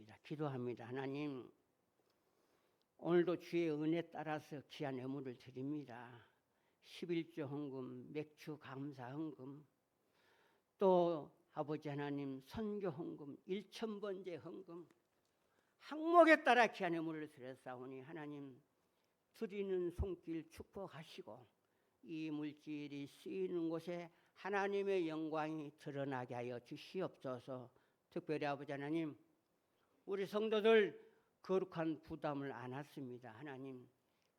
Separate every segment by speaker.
Speaker 1: 드립니다. 기도합니다. 하나님, 오늘도 주의 은혜 따라서 귀한 예물을 드립니다. 11조 헌금, 맥주 감사 헌금, 또 아버지 하나님 선교 헌금, 1000번째 헌금, 항목에 따라 귀한 예물을 드렸사오니 하나님 드리는 손길 축복하시고 이 물질이 쓰이는 곳에 하나님의 영광이 드러나게 하여 주시옵소서. 특별히 아버지 하나님, 우리 성도들 거룩한 부담을 안았습니다. 하나님,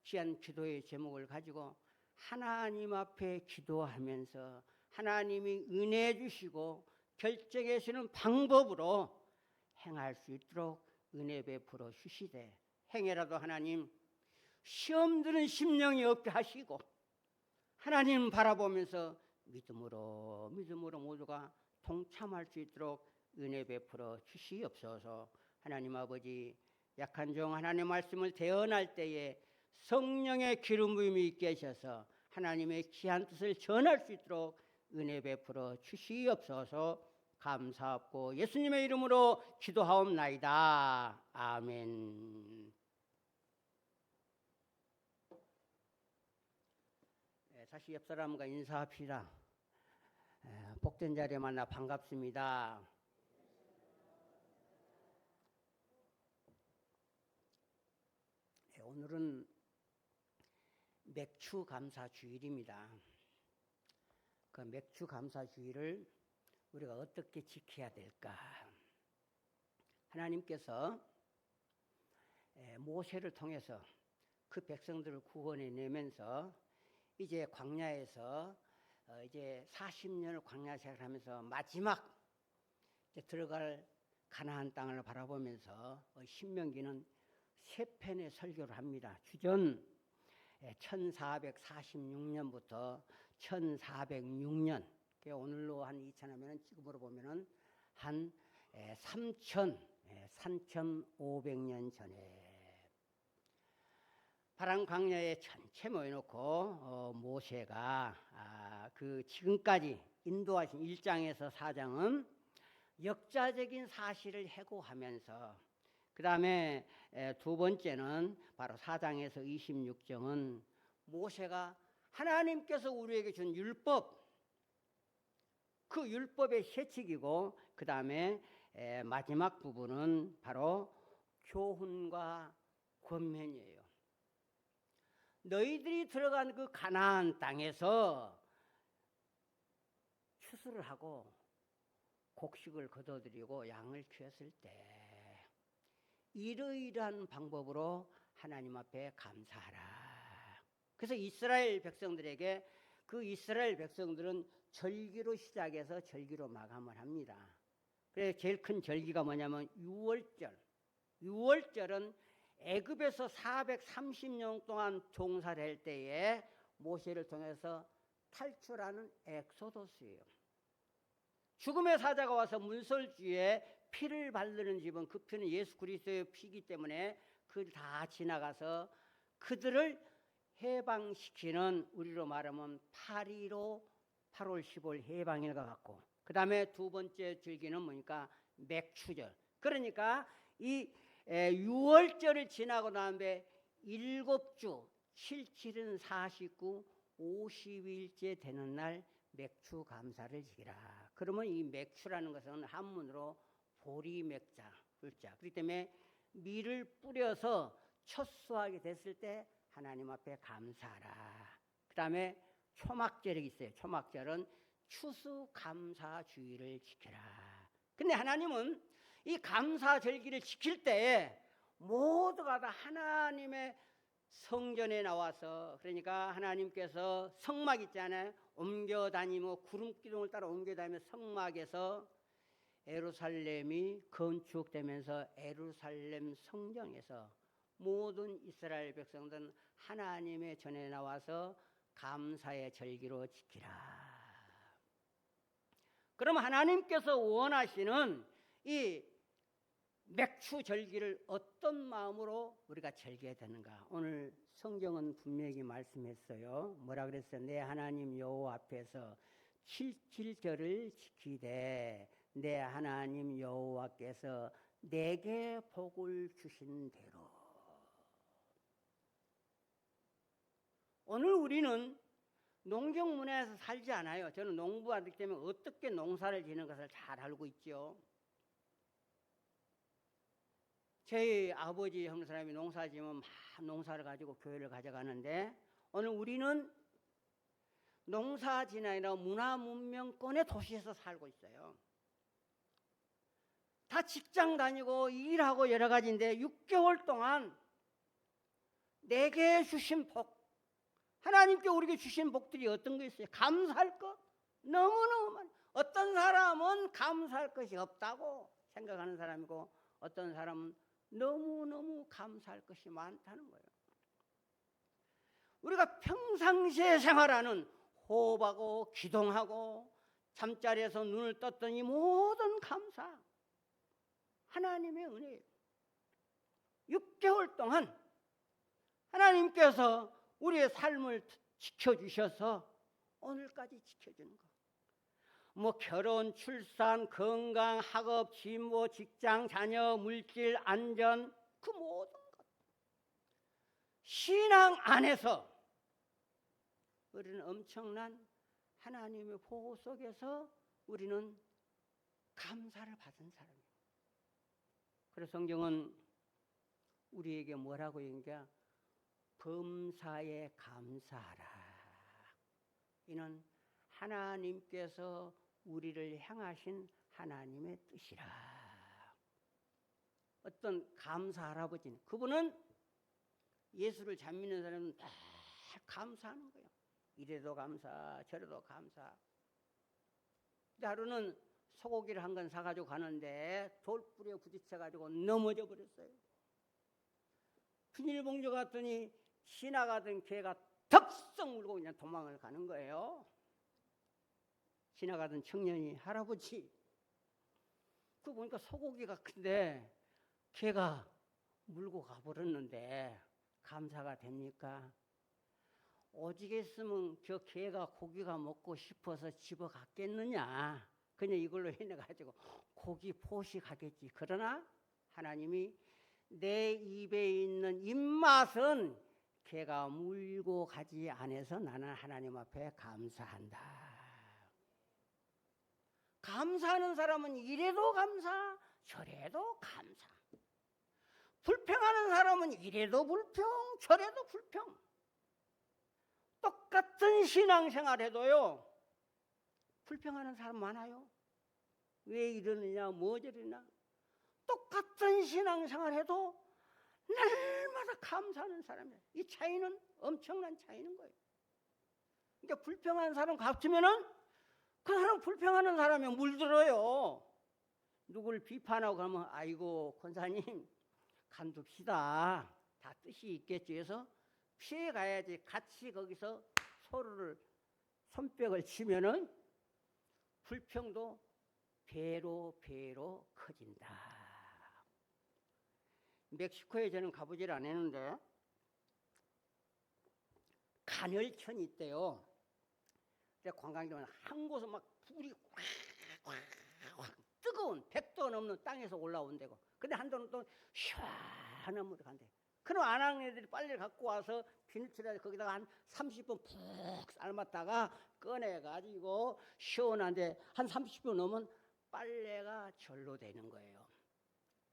Speaker 1: 귀한 기도의 제목을 가지고 하나님 앞에 기도하면서 하나님이 은혜 주시고 결정해 주시는 방법으로 행할 수 있도록 은혜 베풀어 주시되, 행여라도 하나님 시험 드는 심령이 없게 하시고 하나님 바라보면서 믿음으로 모두가 동참할 수 있도록 은혜 베풀어 주시옵소서. 하나님 아버지, 약한 종 하나님의 말씀을 대언할 때에 성령의 기름 부음이 있게 하셔서 하나님의 귀한 뜻을 전할 수 있도록 은혜 베풀어 주시옵소서. 감사하고 예수님의 이름으로 기도하옵나이다. 아멘. 다시 옆 사람과 인사합시다. 복된 자리에 만나 반갑습니다. 오늘은 맥주 감사 주일입니다. 그 맥주 감사 주일을 우리가 어떻게 지켜야 될까? 하나님께서 모세를 통해서 그 백성들을 구원해 내면서 이제 광야에서 이제 40년을 광야 생활을 하면서 마지막 이제 들어갈 가나안 땅을 바라보면서 신명기는 세 편의 설교를 합니다. 주전 1446년부터 1406년, 오늘로 한 2000하면 지금으로 보면은 한 3500년 전에 파란 광야에 전체 모여놓고 모세가 그 지금까지 인도하신 1장에서 4장은 역사적인 사실을 해고하면서, 그 다음에 두 번째는 바로 4장에서 26장은 모세가 하나님께서 우리에게 준 율법, 그 율법의 해칙이고, 그 다음에 마지막 부분은 바로 교훈과 권면이에요. 너희들이 들어간 그 가나안 땅에서 추수를 하고 곡식을 거둬들이고 양을 키웠을 때 이러이러한 방법으로 하나님 앞에 감사하라. 그래서 이스라엘 백성들에게, 그 이스라엘 백성들은 절기로 시작해서 절기로 마감을 합니다. 그래서 제일 큰 절기가 뭐냐면 유월절. 유월절은 애굽에서 430년 동안 종살이 할 때에 모세를 통해서 탈출하는 엑소더스예요. 죽음의 사자가 와서 문설주에 피를 바르는 집은 그 피는 예수 그리스도의 피이기 때문에 그걸 다 지나가서 그들을 해방시키는, 우리로 말하면 8.15 8월 15일 해방일과 같고, 그 다음에 두 번째 절기는 뭐니까 맥추절. 그러니까 이 6월절을 지나고 나면 7주 77은 49 50일째 되는 날 맥추 감사를 지키라. 그러면 이 맥추라는 것은 한문으로 보리맥자, 불자. 그렇기 때문에 밀을 뿌려서 첫 수확이 됐을 때 하나님 앞에 감사하라. 그 다음에 초막절이 있어요. 초막절은 추수감사주의를 지켜라. 근데 하나님은 이 감사절기를 지킬 때에 모두가 다 하나님의 성전에 나와서, 그러니까 하나님께서 성막 있잖아요. 옮겨다니며 구름기둥을 따라 옮겨다니며 성막에서 예루살렘이 건축되면서 예루살렘 성경에서 모든 이스라엘 백성들은 하나님의 전에 나와서 감사의 절기로 지키라. 그럼 하나님께서 원하시는 이 맥추 절기를 어떤 마음으로 우리가 절기해야 되는가? 오늘 성경은 분명히 말씀했어요. 뭐라 그랬어요? 내 하나님 여호와 앞에서 77절을 지키되 내 하나님 여호와께서 내게 복을 주신 대로. 오늘 우리는 농경문화에서 살지 않아요. 저는 농부하기 때문에 어떻게 농사를 지는 것을 잘 알고 있죠. 저희 아버지 형 사람이 농사 지으면 막 농사를 가지고 교회를 가져가는데, 오늘 우리는 농사 지나 아니라 문화 문명권의 도시에서 살고 있어요. 다 직장 다니고 일하고 여러 가지인데 6개월 동안 내게 주신 복, 하나님께 우리에게 주신 복들이 어떤 게 있어요? 감사할 것 너무너무 많아요. 어떤 사람은 감사할 것이 없다고 생각하는 사람이고, 어떤 사람은 너무너무 감사할 것이 많다는 거예요. 우리가 평상시에 생활하는 호흡하고 기동하고 잠자리에서 눈을 떴더니 모든 감사, 하나님의 은혜예요. 6개월 동안 하나님께서 우리의 삶을 지켜주셔서 오늘까지 지켜주는 거. 뭐 결혼, 출산, 건강, 학업, 진보, 직장, 자녀, 물질, 안전, 그 모든 것. 신앙 안에서 우리는 엄청난 하나님의 보호 속에서 우리는 감사를 받은 사람이에요. 그래서 성경은 우리에게 뭐라고 얘기하냐? 범사에 감사하라. 이는 하나님께서 우리를 향하신 하나님의 뜻이라. 어떤 감사 할아버지는, 그분은 예수를 잘 믿는 사람은 다 감사하는 거예요. 이래도 감사, 저래도 감사. 근데 하루는 소고기를 한 건 사가지고 가는데 돌뿌리에 부딪혀가지고 넘어져 버렸어요. 비닐봉지 갔더니 지나가던 개가 덕성 물고 그냥 도망을 가는 거예요. 지나가던 청년이, 할아버지, 그거 보니까 소고기가 큰데 개가 물고 가버렸는데 감사가 됩니까? 오직했으면 저 개가 고기가 먹고 싶어서 집어갔겠느냐. 그냥 이걸로 해내가지고 고기 포식하겠지. 그러나 하나님이 내 입에 있는 입맛은 개가 물고 가지 않아서 나는 하나님 앞에 감사한다. 감사하는 사람은 이래도 감사, 저래도 감사. 불평하는 사람은 이래도 불평, 저래도 불평. 똑같은 신앙생활해도요, 불평하는 사람 많아요. 왜 이러느냐, 뭐 저러냐. 똑같은 신앙생활해도 날마다 감사하는 사람이에요. 이 차이는 엄청난 차이는 거예요. 그러니까 불평하는 사람 같으면은 그 사람 불평하는 사람이 물들어요. 누굴 비판하고 가면 아이고 권사님 간둡시다. 다 뜻이 있겠지 해서 피해 가야지. 같이 거기서 서로를 손뼉을 치면은 불평도 배로 커진다. 멕시코에 저는 가보질 않았는데 간헐천이 있대요. 관광객은 한 곳은 막 불이 확 뜨거운 100도 넘는 땅에서 올라온대고, 근데 한도는 또 시원한 물이 간대. 그럼 안하는 애들이 빨래 갖고 와서 비닐칠에 거기다가 한 30분 푹 삶았다가 꺼내가지고 시원한데 한 30분 넘으면 빨래가 절로 되는 거예요.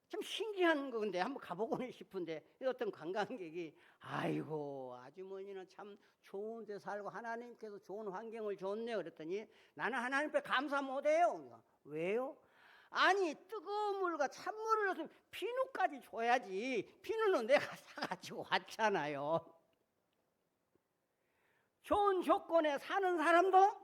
Speaker 1: 참 신기한 건데 한번 가보고는 싶은데, 어떤 관광객이 아이고 아주머니는 참 좋은 데 살고 하나님께서 좋은 환경을 줬네 그랬더니 나는 하나님 앞에 감사 못해요. 왜요? 아니 뜨거운 물과 찬물을 넣으면 비누까지 줘야지. 비누는 내가 사가지고 왔잖아요. 좋은 조건에 사는 사람도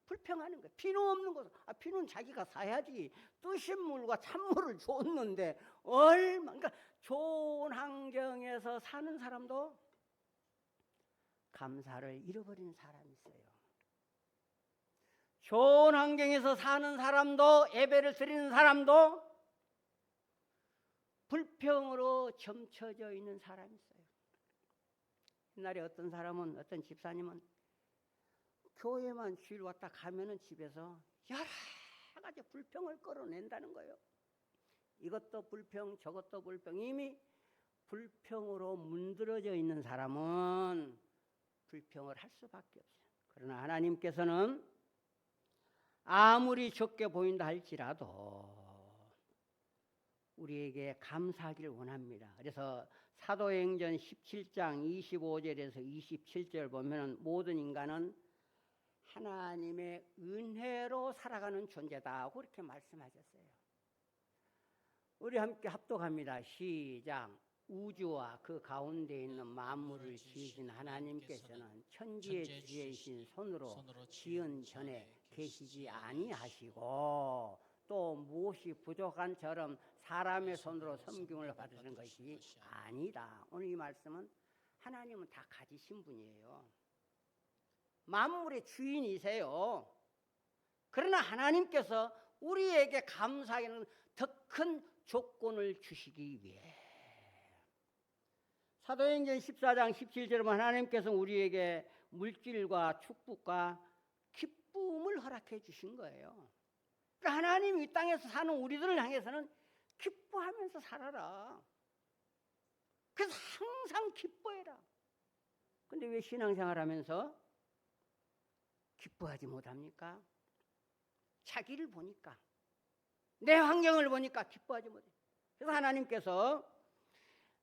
Speaker 1: 불평하는 거예요. 비누 없는 곳은 비누는 자기가 사야지. 뜨신 물과 찬물을 줬는데 얼마. 그러니까 좋은 환경에서 사는 사람도 감사를 잃어버리는 사람이 있어요. 좋은 환경에서 사는 사람도, 예배를 드리는 사람도 불평으로 점쳐져 있는 사람이 있어요. 옛날에 어떤 사람은, 어떤 집사님은 교회만 주일 왔다 가면은 집에서 여러 가지 불평을 끌어낸다는 거예요. 이것도 불평, 저것도 불평. 이미 불평으로 문드러져 있는 사람은 불평을 할 수밖에 없어요. 그러나 하나님께서는 아무리 적게 보인다 할지라도 우리에게 감사하기를 원합니다. 그래서 사도행전 17장 25절에서 27절 보면 모든 인간은 하나님의 은혜로 살아가는 존재다, 그렇게 말씀하셨어요. 우리 함께 합독합니다. 시작. 우주와 그 가운데 있는 만물을 지으신 하나님께서는 천지의 주제이신 손으로 지은 전에 계시지 아니하시고 또 무엇이 부족한 처럼 사람의 손으로 섬김을 받으시는 것이 아니다. 오늘 이 말씀은 하나님은 다 가지신 분이에요. 만물의 주인이세요. 그러나 하나님께서 우리에게 감사하기는 더 큰 조건을 주시기 위해 사도행전 14장 17절에 하나님께서 우리에게 물질과 축복과 기쁨을 허락해 주신 거예요. 그러니까 하나님이 이 땅에서 사는 우리들을 향해서는 기뻐하면서 살아라. 그래서 항상 기뻐해라. 근데 왜 신앙생활하면서 기뻐하지 못합니까? 자기를 보니까, 내 환경을 보니까 기뻐하지 못해. 그래서 하나님께서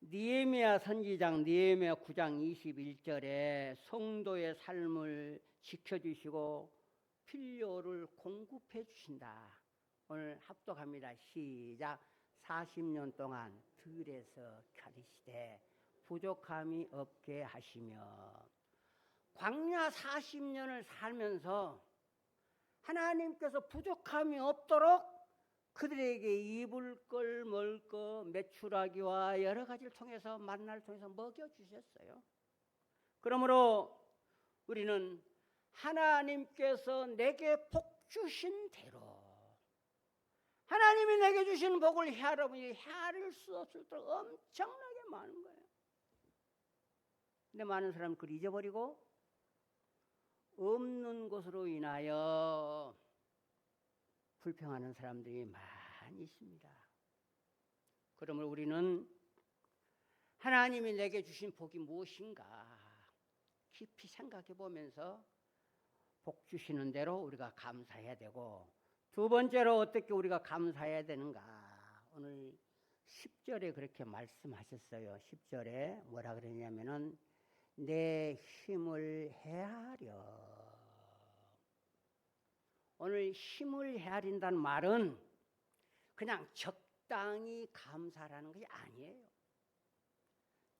Speaker 1: 느헤미야 선지장 느헤미야 9장 21절에 성도의 삶을 지켜주시고 필요를 공급해 주신다. 오늘 합독합니다. 시작. 40년 동안 들에서 가리시되 부족함이 없게 하시며. 광야 40년을 살면서 하나님께서 부족함이 없도록 그들에게 입을 걸, 먹을 거, 메추라기와 여러 가지를 통해서 만나를 통해서 먹여주셨어요. 그러므로 우리는 하나님께서 내게 복 주신 대로, 하나님이 내게 주신 복을 헤아릴 수 없을 정도로 엄청나게 많은 거예요. 근데 많은 사람은 그걸 잊어버리고 없는 것으로 인하여 불평하는 사람들이 많이 있습니다. 그러므로 우리는 하나님이 내게 주신 복이 무엇인가 깊이 생각해 보면서 복 주시는 대로 우리가 감사해야 되고, 두 번째로 어떻게 우리가 감사해야 되는가. 오늘 10절에 그렇게 말씀하셨어요. 10절에 뭐라 그러냐면은 내 힘을 헤아려. 오늘 힘을 헤아린다는 말은 그냥 적당히 감사라는 것이 아니에요.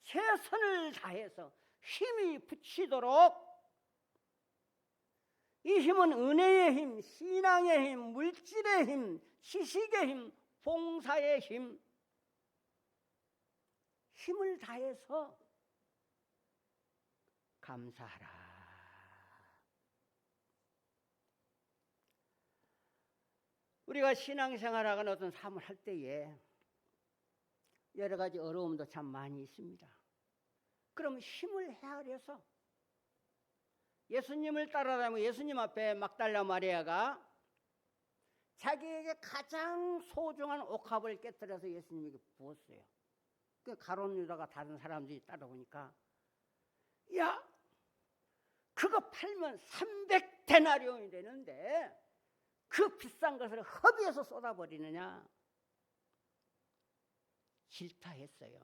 Speaker 1: 최선을 다해서 힘이 붙이도록, 이 힘은 은혜의 힘, 신앙의 힘, 물질의 힘, 지식의 힘, 봉사의 힘, 힘을 다해서 감사하라. 우리가 신앙생활하거나 어떤 삶을 할 때에 여러 가지 어려움도 참 많이 있습니다. 그럼 힘을 헤아려서 예수님을 따라다니면 예수님 앞에 막달라 마리아가 자기에게 가장 소중한 옥합을 깨뜨려서 예수님에게 부었어요. 그 가룟 유다가 다른 사람들이 따라오니까, 야, 그거 팔면 300데나리온이 되는데 그 비싼 것을 허비해서 쏟아버리느냐, 질타했어요.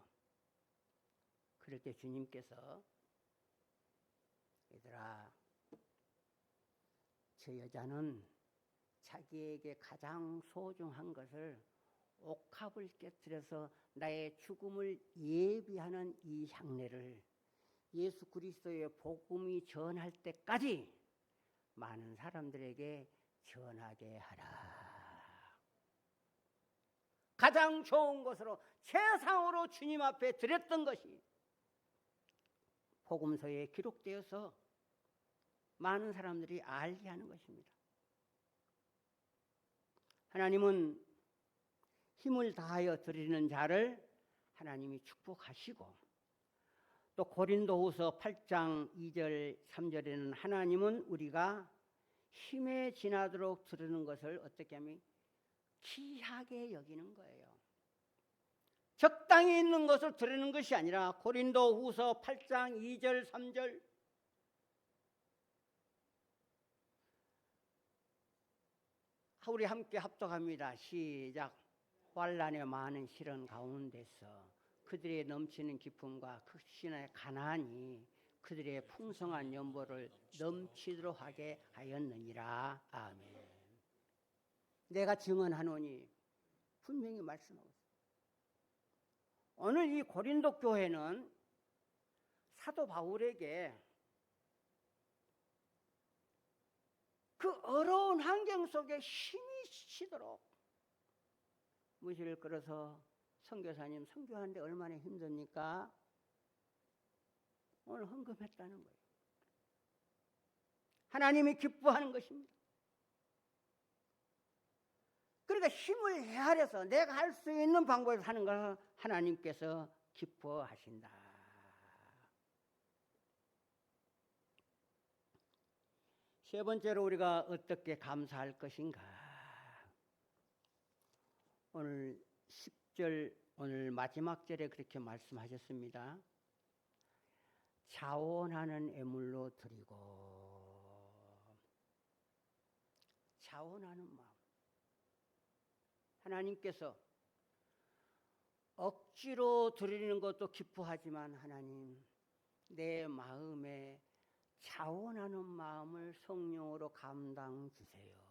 Speaker 1: 그럴 때 주님께서, 얘들아, 저 여자는 자기에게 가장 소중한 것을, 옥합을 깨뜨려서 나의 죽음을 예비하는 이 향례를 예수 그리스도의 복음이 전할 때까지 많은 사람들에게 전하게 하라. 가장 좋은 것으로 최상으로 주님 앞에 드렸던 것이 복음서에 기록되어서 많은 사람들이 알게 하는 것입니다. 하나님은 힘을 다하여 드리는 자를 하나님이 축복하시고, 또 고린도후서 8장 2절 3절에는 하나님은 우리가 힘에 지나도록 드리는 것을 어떻게 하면 귀하게 여기는 거예요. 적당히 있는 것을 드리는 것이 아니라 고린도후서 8장 2절 3절 우리 함께 합독합니다. 시작. 환난의 많은 시련 가운데서 그들의 넘치는 기쁨과 극신의 가난이 그들의 풍성한 연보를 넘치도록 하게 하였느니라. 아멘. 내가 증언하노니 분명히 말씀하고 있습니다. 오늘 이 고린도 교회는 사도 바울에게 그 어려운 환경 속에 힘이 치도록 무시를 끌어서 선교사님 선교하는데 얼마나 힘듭니까? 오늘 헌금했다는 거예요. 하나님이 기뻐하는 것입니다. 그러니까 힘을 헤아려서 내가 할 수 있는 방법에서 하는 것을 하나님께서 기뻐하신다. 세 번째로 우리가 어떻게 감사할 것인가? 오늘 10절 오늘 마지막 절에 그렇게 말씀하셨습니다. 자원하는 애물로 드리고. 자원하는 마음. 하나님께서 억지로 드리는 것도 기뻐하지만 하나님 내 마음에 자원하는 마음을 성령으로 감당 주세요.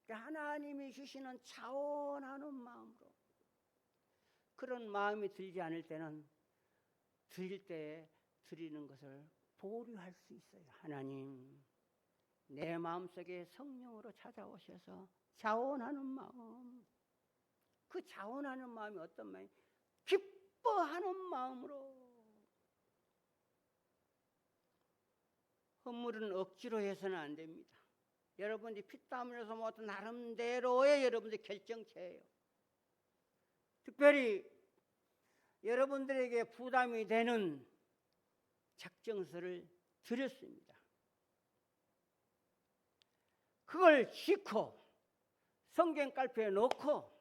Speaker 1: 하나님이 주시는 자원하는 마음으로 그런 마음이 들지 않을 때는 드릴 때 드리는 것을 보류할 수 있어요. 하나님 내 마음속에 성령으로 찾아오셔서 자원하는 마음, 그 자원하는 마음이 어떤 마음이? 기뻐하는 마음으로. 헌물은 억지로 해서는 안 됩니다. 여러분들이 피땀 흘려서 뭐 어떤 나름대로의 여러분들 결정체예요. 특별히 여러분들에게 부담이 되는 작정서를 드렸습니다. 그걸 싣고 성경 깔표에 놓고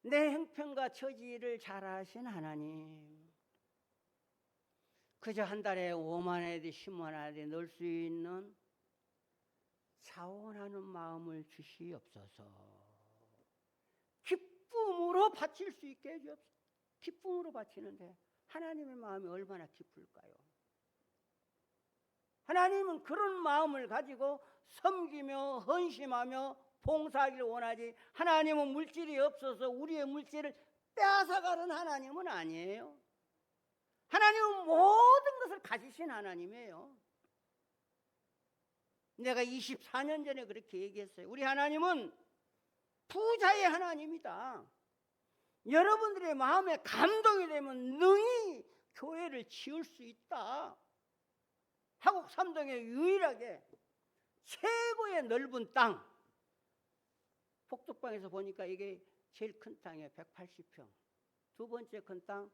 Speaker 1: 내 형편과 처지를 잘 아신 하나님, 그저 한 달에 5만 원이든 10만 원이든 넣을 수 있는 자원하는 마음을 주시옵소서. 기쁨으로 바칠 수 있게 해주옵소서. 기쁨으로 바치는데 하나님의 마음이 얼마나 기쁠까요? 하나님은 그런 마음을 가지고 섬기며 헌신하며 봉사하기를 원하지, 하나님은 물질이 없어서 우리의 물질을 빼앗아가는 하나님은 아니에요. 하나님은 모든 것을 가지신 하나님이에요. 내가 24년 전에 그렇게 얘기했어요. 우리 하나님은 부자의 하나님이다. 여러분들의 마음에 감동이 되면 능히 교회를 지을 수 있다. 하곡 삼동에 유일하게 최고의 넓은 땅, 복덕방에서 보니까 이게 제일 큰 땅이에요. 180평. 두 번째 큰 땅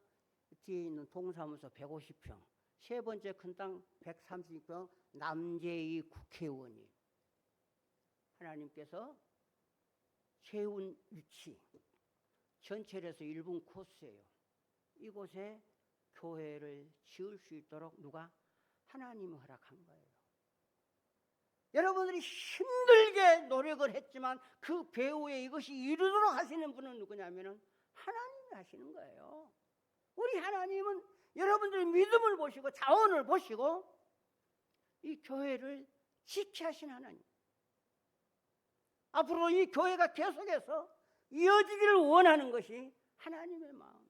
Speaker 1: 뒤에 있는 동사무소 150평. 세 번째 큰 땅 130평. 남재희 국회의원이 하나님께서 세운 위치, 전철에서 1분 코스예요. 이곳에 교회를 지을 수 있도록 누가? 하나님이 허락한 거예요. 여러분들이 힘들게 노력을 했지만 그 배후에 이것이 이루도록 하시는 분은 누구냐면은 하나님이 하시는 거예요. 우리 하나님은 여러분들의 믿음을 보시고 자원을 보시고 이 교회를 지켜야 하신 하나님. 앞으로 이 교회가 계속해서 이어지기를 원하는 것이 하나님의 마음.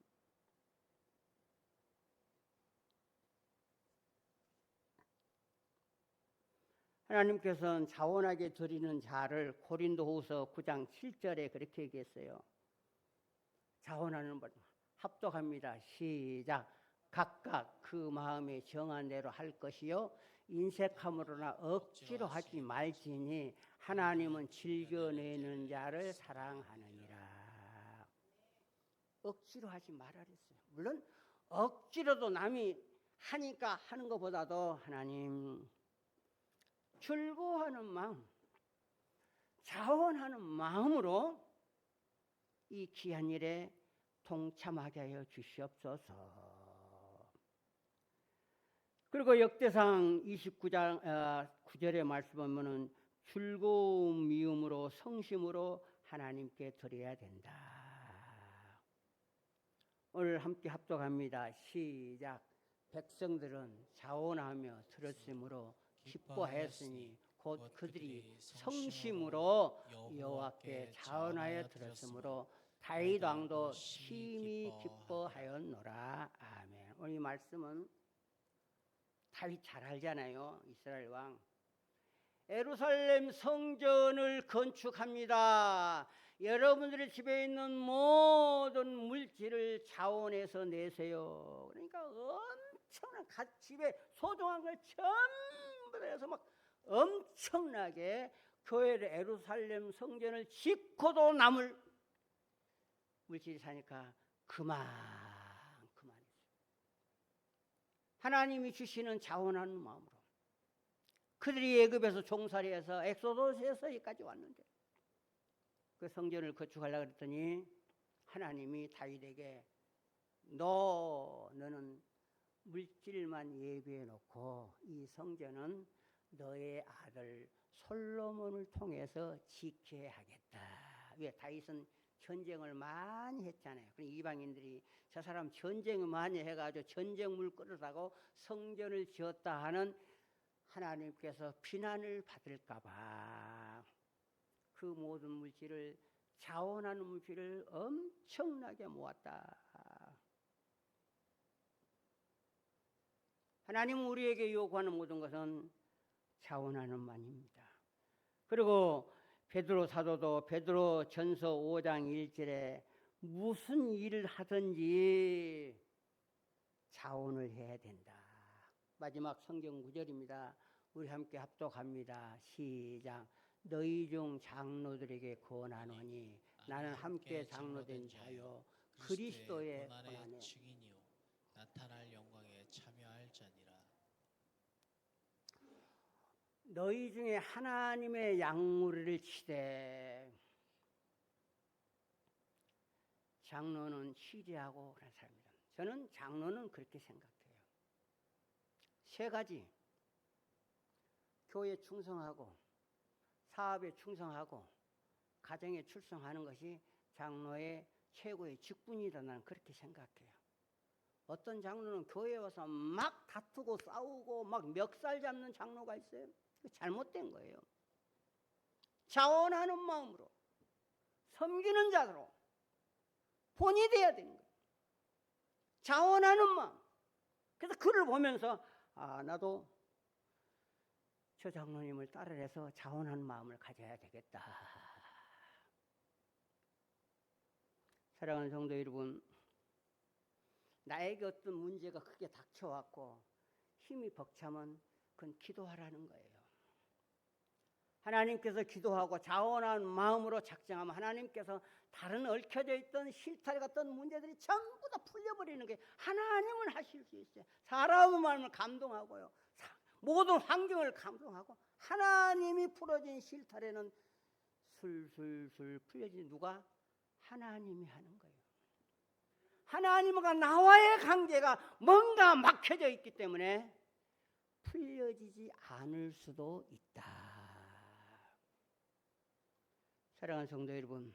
Speaker 1: 하나님께서는 자원하게 드리는 자를 고린도후서 9장 7절에 그렇게 얘기했어요. 자원하는 법 합독합니다. 시작. 각각 그 마음에 정한 대로 할 것이요 인색함으로나 억지로 하지 말지니 하나님은 즐겨내는 자를 사랑하느니라. 억지로 하지 말아 그랬어요. 물론 억지로도 남이 하니까 하는 것보다도 하나님 즐거워하는 마음, 자원하는 마음으로 이 귀한 일에 동참하게 하여 주시옵소서. 그리고 역대상 29장 9절의 말씀 보면은 즐거움 미움으로 성심으로 하나님께 드려야 된다. 오늘 함께 합독합니다. 시작. 백성들은 자원하며 들었으므로 기뻐하였으니 곧 그들이 성심으로 여호와께 자원하여 들었으므로 다윗 왕도 심히 기뻐하였노라. 아멘. 오늘 이 말씀은 다윗 잘 알잖아요. 이스라엘 왕. 예루살렘 성전을 건축합니다. 여러분들의 집에 있는 모든 물질을 자원해서 내세요. 그러니까 엄청난 집에 소중한 걸 전부 다 해서 막 엄청나게 교회를 예루살렘 성전을 짓고도 남을 물질이 사니까 그만 하나님이 주시는 자원하는 마음으로 그들이 애굽에서 종살이해서 엑소도스에서 여기까지 왔는데 그 성전을 건축하려고 그랬더니 하나님이 다윗에게 너는 물질만 예비해 놓고 이 성전은 너의 아들 솔로몬을 통해서 지켜야 하겠다. 왜? 다윗은 전쟁을 많이 했잖아요. 이방인들이 저 사람 전쟁을 많이 해가지고 전쟁물 끌어다고 성전을 지었다 하는 하나님께서 비난을 받을까봐 그 모든 물질을 자원하는 물질을 엄청나게 모았다. 하나님은 우리에게 요구하는 모든 것은 자원하는 만입니다. 그리고 베드로 사도도 베드로 전서 5장 1절에 무슨 일을 하든지 자원을 해야 된다. 마지막 성경 구절입니다. 우리 함께 합독합니다. 시작. 너희 중 장로들에게 권하노니 나는 함께 장로된 자요 그리스도의 고난에
Speaker 2: 증인이요 나타날 영광에 참여할 자니라.
Speaker 1: 너희 중에 하나님의 양무리를 치되 장로는 쉬리하고 그런 사람입니다. 저는 장로는 그렇게 생각해요. 세 가지. 교회에 충성하고 사업에 충성하고 가정에 충성하는 것이 장로의 최고의 직분이다. 나는 그렇게 생각해요. 어떤 장로는 교회에 와서 막 다투고 싸우고 막 멱살 잡는 장로가 있어요. 잘못된 거예요. 자원하는 마음으로 섬기는 자로 본이 돼야 되는 거예요. 자원하는 마음. 그래서 그를 보면서 나도 저 장로님을 따라해서 자원하는 마음을 가져야 되겠다. 사랑하는 성도 여러분, 나에게 어떤 문제가 크게 닥쳐왔고 힘이 벅차면 그건 기도하라는 거예요. 하나님께서 기도하고 자원하는 마음으로 작정하면 하나님께서 다른 얽혀져 있던 실타래 같던 문제들이 전부 다 풀려버리는 게 하나님은 하실 수 있어요. 사람의 마음을 감동하고요. 모든 환경을 감동하고 하나님이 풀어진 실타래는 술술술 풀려진 누가? 하나님이 하는 거예요. 하나님과 나와의 관계가 뭔가 막혀져 있기 때문에 풀려지지 않을 수도 있다. 사랑하는 성도 여러분,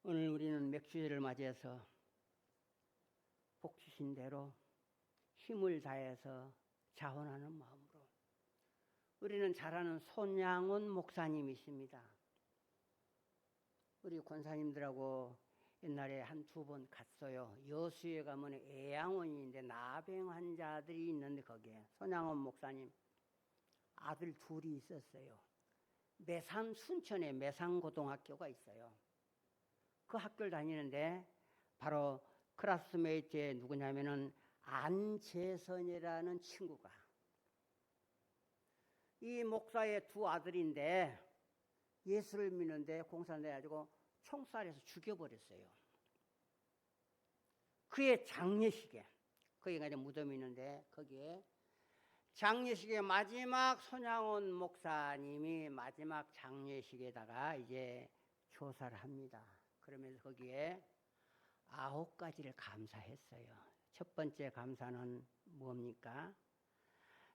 Speaker 1: 오늘 우리는 맥주제를 맞이해서 복 주신 대로 힘을 다해서 자원하는 마음으로 우리는 잘 아는 손양훈 목사님이십니다. 우리 권사님들하고 옛날에 한 두 번 갔어요. 여수에 가면 애양원인데 나병 환자들이 있는데 거기에 손양훈 목사님 아들 둘이 있었어요. 매산 순천에 매산고등학교가 있어요. 그 학교를 다니는데 바로 클래스메이트의 누구냐면은 안재선이라는 친구가 이 목사의 두 아들인데 예수를 믿는데 공산돼가지고 총살해서 죽여버렸어요. 그의 장례식에 거기가 이제 무덤이 있는데 거기에 장례식의 마지막 손양훈 목사님이 마지막 장례식에다가 이제 조사를 합니다. 그러면서 거기에 9가지를 감사했어요. 첫 번째 감사는 뭡니까?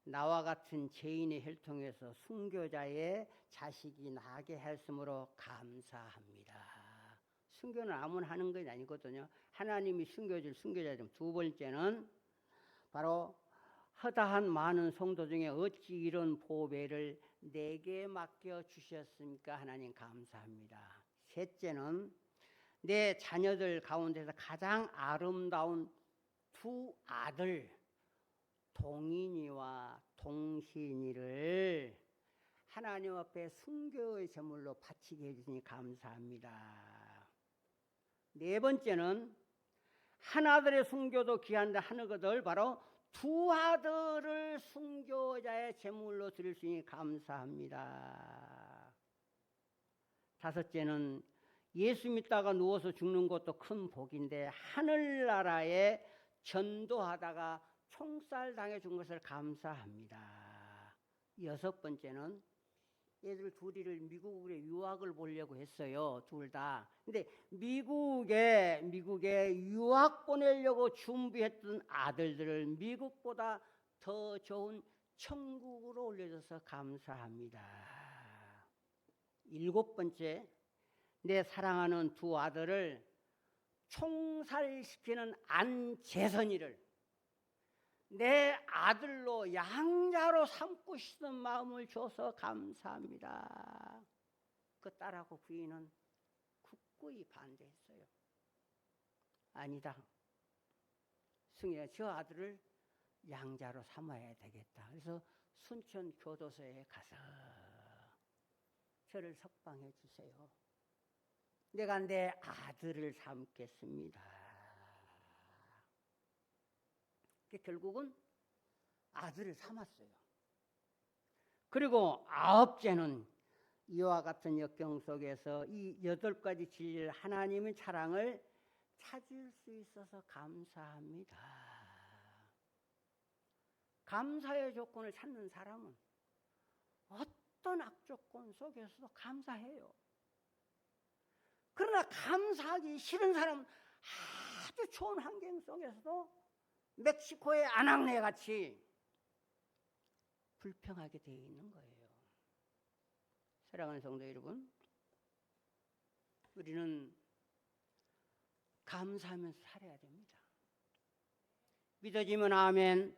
Speaker 1: 나와 같은 죄인의 혈통에서 순교자의 자식이 나게 했으므로 감사합니다. 순교는 아무나 하는 것이 아니거든요. 하나님이 순교자죠. 두 번째는 바로 허다한 많은 성도 중에 어찌 이런 보배를 내게 맡겨 주셨습니까? 하나님 감사합니다. 셋째는 내 자녀들 가운데서 가장 아름다운 두 아들 동인이와 동신이를 하나님 앞에 순교의 제물로 바치게 해주시니 감사합니다. 네 번째는 하나들의 순교도 귀한데 하나거들 바로 두 아들을 순교자의 제물로 드릴 수 있니 감사합니다. 다섯째는 예수 믿다가 누워서 죽는 것도 큰 복인데 하늘나라에 전도하다가 총살 당해 준 것을 감사합니다. 여섯 번째는 얘들 둘이를 미국에 유학을 보려고 했어요. 둘 다. 근데 미국에 유학 보내려고 준비했던 아들들을 미국보다 더 좋은 천국으로 올려줘서 감사합니다. 일곱 번째, 내 사랑하는 두 아들을 총살시키는 안재선이를 내 아들로 양자로 삼고 싶은 마음을 줘서 감사합니다. 그 딸하고 부인은 굳건히 반대했어요. 아니다. 승희야, 저 아들을 양자로 삼아야 되겠다. 그래서 순천 교도소에 가서 저를 석방해 주세요. 내가 내 아들을 삼겠습니다. 결국은 아들을 삼았어요. 그리고 아홉째는 이와 같은 역경 속에서 이 8가지 진리를 하나님의 사랑을 찾을 수 있어서 감사합니다. 감사의 조건을 찾는 사람은 어떤 악조건 속에서도 감사해요. 그러나 감사하기 싫은 사람은 아주 좋은 환경 속에서도 멕시코의 아낙네 같이 불평하게 되어 있는 거예요. 사랑하는 성도 여러분, 우리는 감사하면서 살아야 됩니다. 믿어지면 아멘.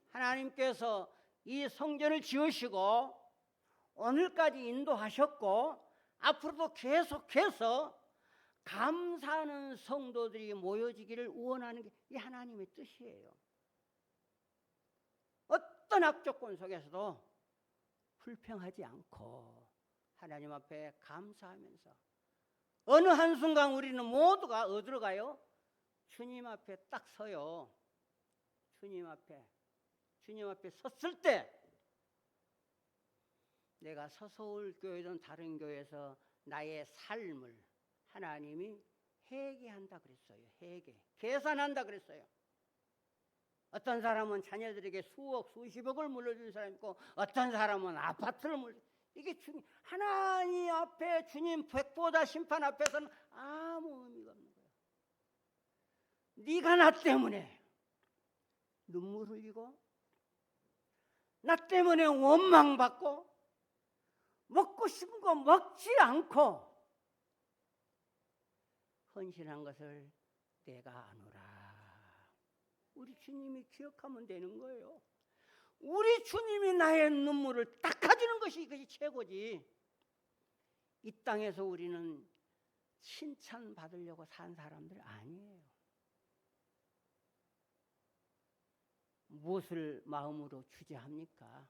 Speaker 1: 하나님께서 이 성전을 지으시고 오늘까지 인도하셨고 앞으로도 계속해서 감사하는 성도들이 모여지기를 원하는 게 이 하나님의 뜻이에요. 어떤 악조건 속에서도 불평하지 않고 하나님 앞에 감사하면서 어느 한순간 우리는 모두가 어디로 가요? 주님 앞에 딱 서요. 주님 앞에 섰을 때 내가 서서울교회든 다른 교회에서 나의 삶을 하나님이 회개한다 그랬어요. 계산한다 그랬어요. 어떤 사람은 자녀들에게 수억, 수십억을 물려준 사람이 있고 어떤 사람은 아파트를 이게 하나님 앞에 주님 백보다 심판 앞에서는 아무 의미가 없는 거예요. 네가 나 때문에 눈물 흘리고 나 때문에 원망받고 먹고 싶은 거 먹지 않고 헌신한 것을 내가 아노라. 우리 주님이 기억하면 되는 거예요. 우리 주님이 나의 눈물을 닦아주는 것이 이것이 최고지. 이 땅에서 우리는 칭찬받으려고 산 사람들 아니에요. 무엇을 마음으로 주제합니까?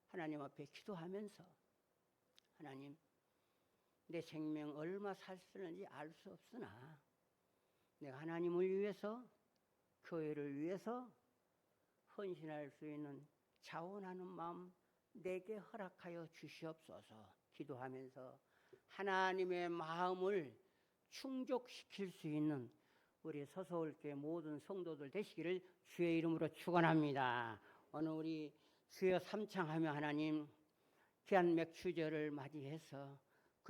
Speaker 1: 하나님 앞에 기도하면서 하나님, 내 생명 얼마 살 수 있는지 알 수 없으나 내가 하나님을 위해서 교회를 위해서 헌신할 수 있는 자원하는 마음 내게 허락하여 주시옵소서. 기도하면서 하나님의 마음을 충족시킬 수 있는 우리 서서울교회 모든 성도들 되시기를 주의 이름으로 축원합니다. 오늘 우리 주여 삼창하며 하나님 귀한 맥추절을 맞이해서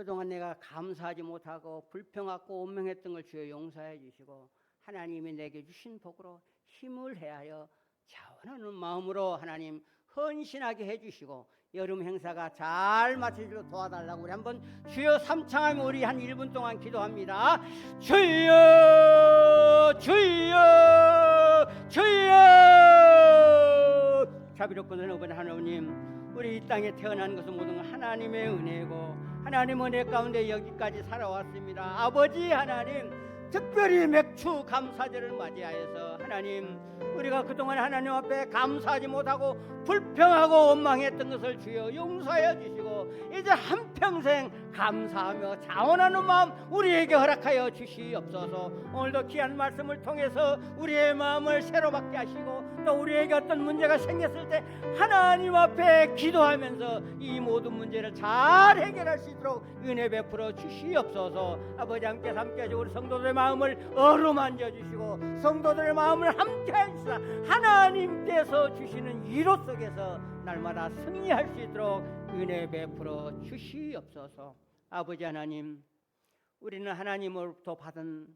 Speaker 1: 그동안 내가 감사하지 못하고 불평하고 원망했던 걸 주여 용서해 주시고 하나님이 내게 주신 복으로 힘을 해하여 자원하는 마음으로 하나님 헌신하게 해주시고 여름 행사가 잘 마치도록 도와달라고 우리 한번 주여 삼창하며 우리 한 1분 동안 기도합니다. 주여 주여 주여. 자비롭고 은혜로운 하나님, 우리 이 땅에 태어난 것은 모든 하나님의 은혜고 하나님 은혜 가운데 여기까지 살아왔습니다. 아버지 하나님, 특별히 맥주 감사절을 맞이하여서 하나님, 우리가 그동안 하나님 앞에 감사하지 못하고 불평하고 원망했던 것을 주여 용서하여 주시고 이제 한평생 감사하며 자원하는 마음 우리에게 허락하여 주시옵소서. 오늘도 귀한 말씀을 통해서 우리의 마음을 새로 받게 하시고 또 우리에게 어떤 문제가 생겼을 때 하나님 앞에 기도하면서 이 모든 문제를 잘 해결할 수 있도록 은혜 베풀어 주시옵소서. 아버지 함께 하시고 우리 성도들의 마음을 어루만져 주시고 성도들의 마음을 함께 하시사 하나님께서 주시는 위로 속에서 날마다 승리할 수 있도록 은혜 베풀어 주시옵소서. 아버지 하나님, 우리는 하나님으로부터 받은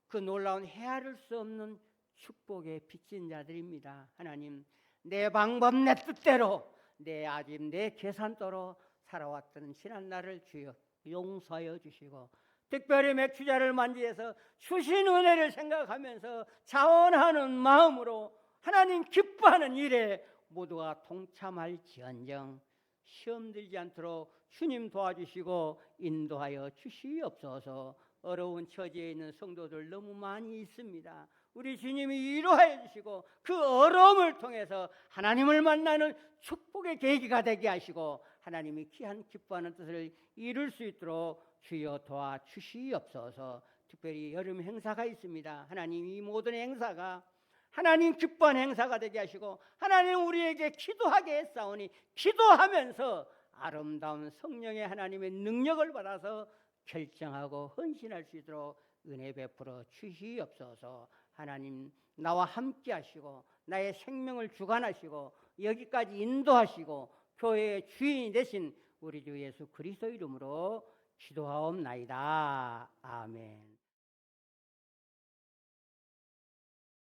Speaker 1: 그 놀라운 헤아릴 수 없는 축복의 빚진 자들입니다. 하나님, 내 방법 내 뜻대로 내 아집 내 계산대로 살아왔던 지난 날을 주여 용서하여 주시고 특별히 맥주자를 만지해서 주신 은혜를 생각하면서 자원하는 마음으로 하나님 기뻐하는 일에 모두가 동참할지언정 시험 들지 않도록 주님 도와주시고 인도하여 주시옵소서. 어려운 처지에 있는 성도들 너무 많이 있습니다. 우리 주님이 위로하여 주시고 그 어려움을 통해서 하나님을 만나는 축복의 계기가 되게 하시고 하나님이 귀한 기뻐하는 뜻을 이룰 수 있도록 주여 도와주시옵소서. 특별히 여름 행사가 있습니다. 하나님, 이 모든 행사가 하나님 기뻐하는 행사가 되게 하시고 하나님 우리에게 기도하게 했사오니 기도하면서 아름다운 성령의 하나님의 능력을 받아서 결정하고 헌신할 수 있도록 은혜 베풀어 주시옵소서. 하나님, 나와 함께 하시고 나의 생명을 주관하시고 여기까지 인도하시고 교회의 주인이 되신 우리 주 예수 그리스도 이름으로 기도하옵나이다. 아멘.